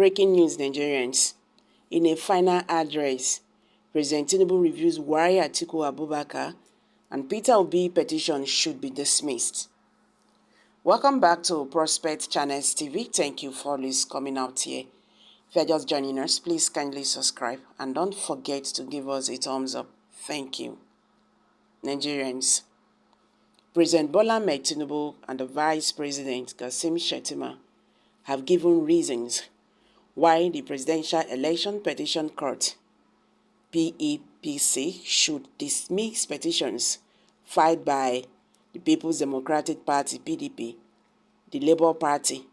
Breaking news, Nigerians. In a final address, President Tinubu reviews why Atiku Abubakar and Peter Obi petition should be dismissed. Welcome back to Prospect Channels TV. Thank you for always coming out here. If you're just joining us, please kindly subscribe and don't forget to give us a thumbs up. Thank you. Nigerians. President Bola Ahmed Tinubu and the Vice President Kassim Shettima have given reasons why the Presidential Election Petition Court (PEPC) should dismiss petitions filed by the People's Democratic Party (PDP), the Labour Party,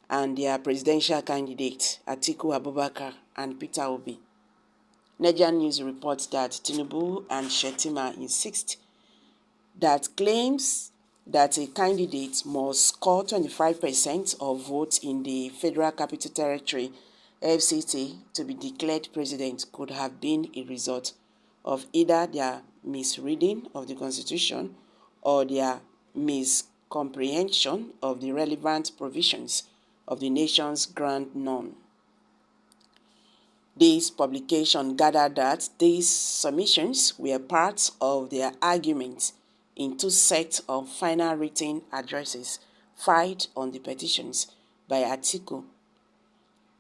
and their presidential candidates Atiku Abubakar and Peter Obi. Nigerian News reports that Tinubu and Shettima insist that claims that a candidate must score 25% of votes in the Federal Capital Territory (FCT) to be declared president could have been a result of either their misreading of the Constitution or their miscomprehension of the relevant provisions of the nation's grand norm. This publication gathered that these submissions were part of their arguments in two sets of final written addresses filed on the petitions by Atiku,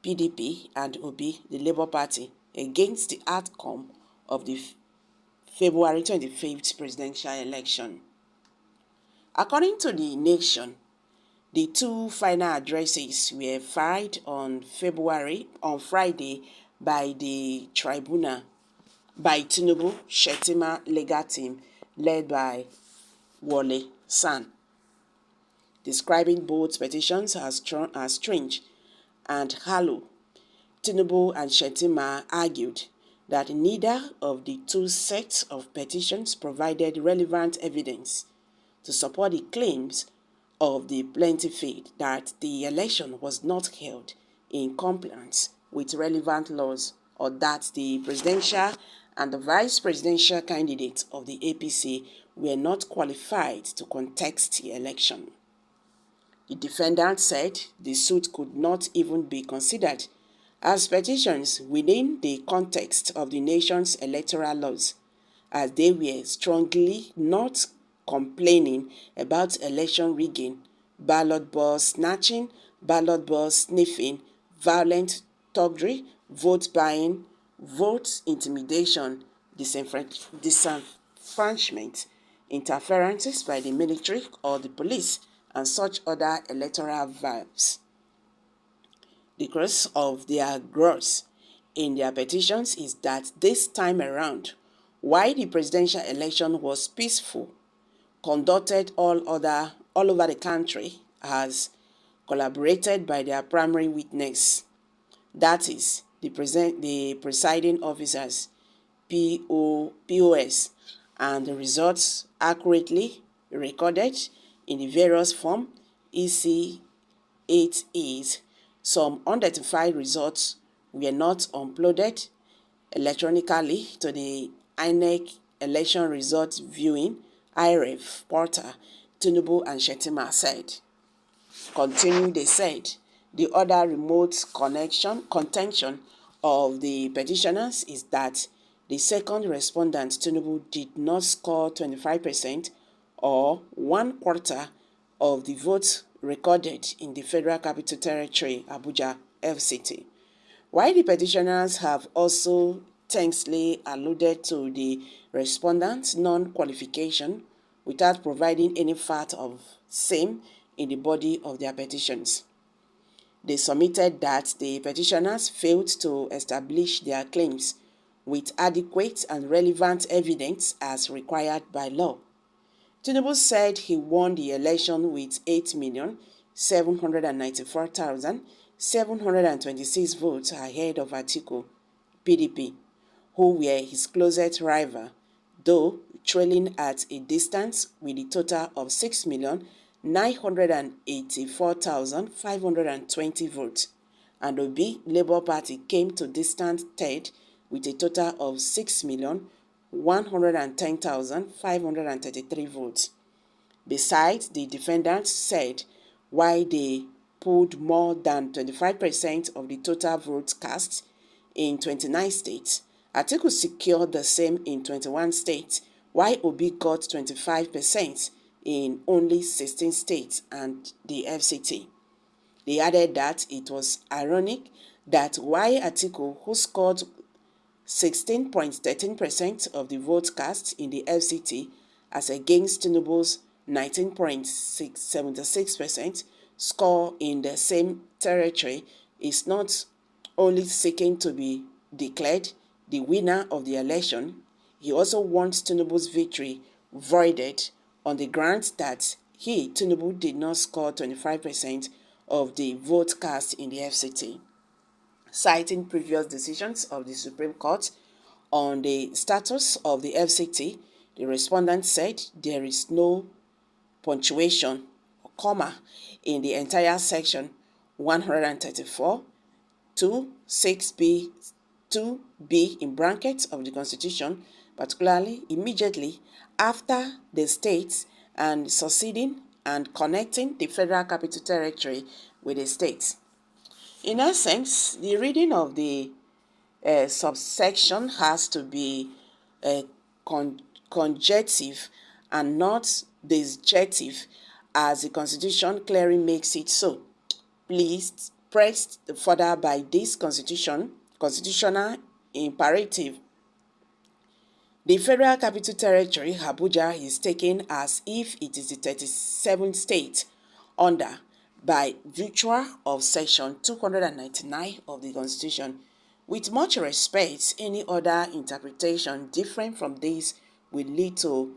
PDP, and Obi, the Labour Party, against the outcome of the February 25th presidential election. According to the Nation, the two final addresses were filed on Friday by the tribunal by Tinubu Shettima legal team led by Wole San, describing both petitions as strange and hollow. Tinubu and Shettima argued that neither of the two sets of petitions provided relevant evidence to support the claims of the plaintiff that the election was not held in compliance with relevant laws, or that the presidential and the vice presidential candidates of the APC were not qualified to contest the election. The defendant said the suit could not even be considered as petitions within the context of the nation's electoral laws, as they were strongly not complaining about election rigging, ballot box snatching, ballot box sniffing, violent thuggery, vote buying, vote intimidation, disenfranchisement, interferences by the military or the police, and such other electoral vibes. The crux of their gross in their petitions is that this time around, while the presidential election was peaceful, conducted all over the country, as collaborated by their primary witness, that is, the presiding officers, POS, and the results accurately recorded in the various form EC8Es, some unidentified results were not uploaded electronically to the INEC election results viewing IREF portal, Tinubu and Shettima said. Continue, they said, the other remote contention of the petitioners is that the second respondent, Tinubu, did not score 25% or 1/4 of the votes recorded in the Federal Capital Territory, Abuja, FCT. While the petitioners have also thankfully alluded to the respondent's non-qualification without providing any fact of same in the body of their petitions. They submitted that the petitioners failed to establish their claims with adequate and relevant evidence as required by law. Tinubu said he won the election with 8,794,726 votes ahead of Atiku, PDP, who were his closest rival, though trailing at a distance with a total of 6,984,520 votes, and Obi Labour Party came to distant third with a total of 6,110,533 votes. Besides, the defendants said why they polled more than 25% of the total votes cast in 29 states. Atiku secured the same in 21 states, while Obi got 25% in only 16 states and the FCT. They added that it was ironic that while Atiku, who scored 16.13% of the votes cast in the FCT as against Tinubu's 19.76% score in the same territory, is not only seeking to be declared the winner of the election, he also wants Tinubu's victory voided on the grounds that he, Tinubu, did not score 25% of the vote cast in the FCT. Citing previous decisions of the Supreme Court on the status of the FCT, the respondent said there is no punctuation or comma in the entire section 134 to 6b 2b in brackets of the Constitution, particularly immediately after the states and succeeding and connecting the Federal Capital Territory with the states. In essence, the reading of the subsection has to be conjunctive and not disjunctive, as the Constitution clearly makes it so. Please, pressed further by this constitutional imperative, the Federal Capital Territory, Abuja, is taken as if it is the 37th state under by virtue of Section 299 of the Constitution. With much respect, any other interpretation different from this will lead to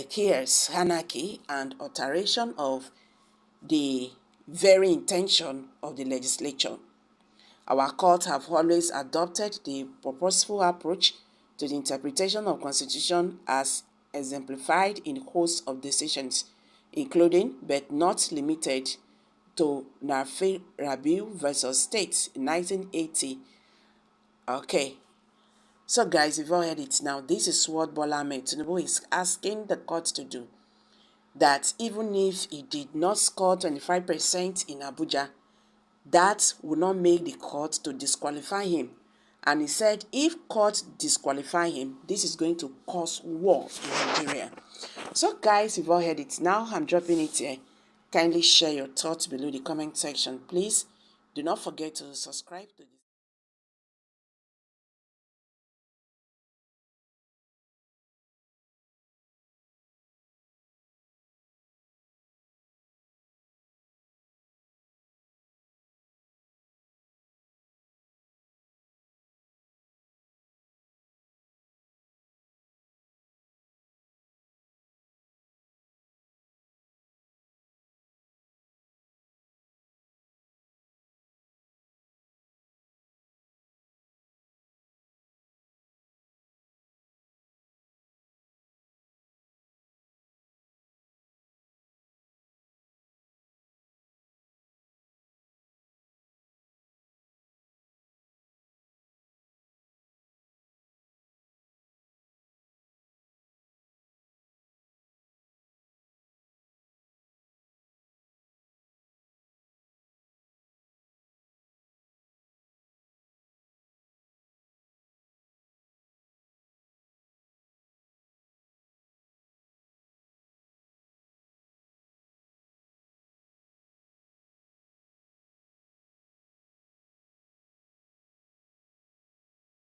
chaos, anarchy, and alteration of the very intention of the legislature. Our courts have always adopted the purposeful approach to the interpretation of Constitution as exemplified in a host of decisions, including but not limited to Nafi Rabiu versus States in 1980. Okay, so guys, you've all heard it now. This is what Bola Ahmed Tinubu is asking the court to do. That even if he did not score 25% in Abuja, that will not make the court to disqualify him. And he said if court disqualify him, this is going to cause war in Nigeria. So guys, you've all heard it now. I'm dropping it here. Kindly share your thoughts below the comment section. Please do not forget to subscribe to this.